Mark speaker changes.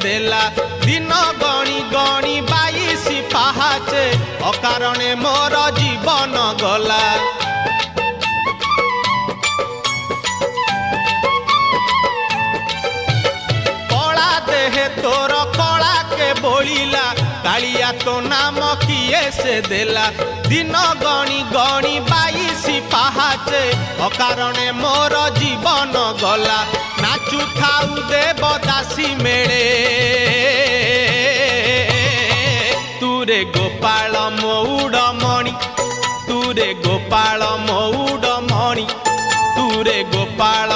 Speaker 1: देला दिन गणी गणी 22 पाहाचे अकारणे मोर जीवन गला। कला देहे तोर कला के बोलिला कालिया तो नाम किए से देला दिन गणी गणी 22 पाहाचे अकारणे मोर जीवन गला। नाचु थाउ देवदासी मेले तुरे गोपाल मौड़ मणि तुरे गोपाल मौड़ मणि तुरे गोपाल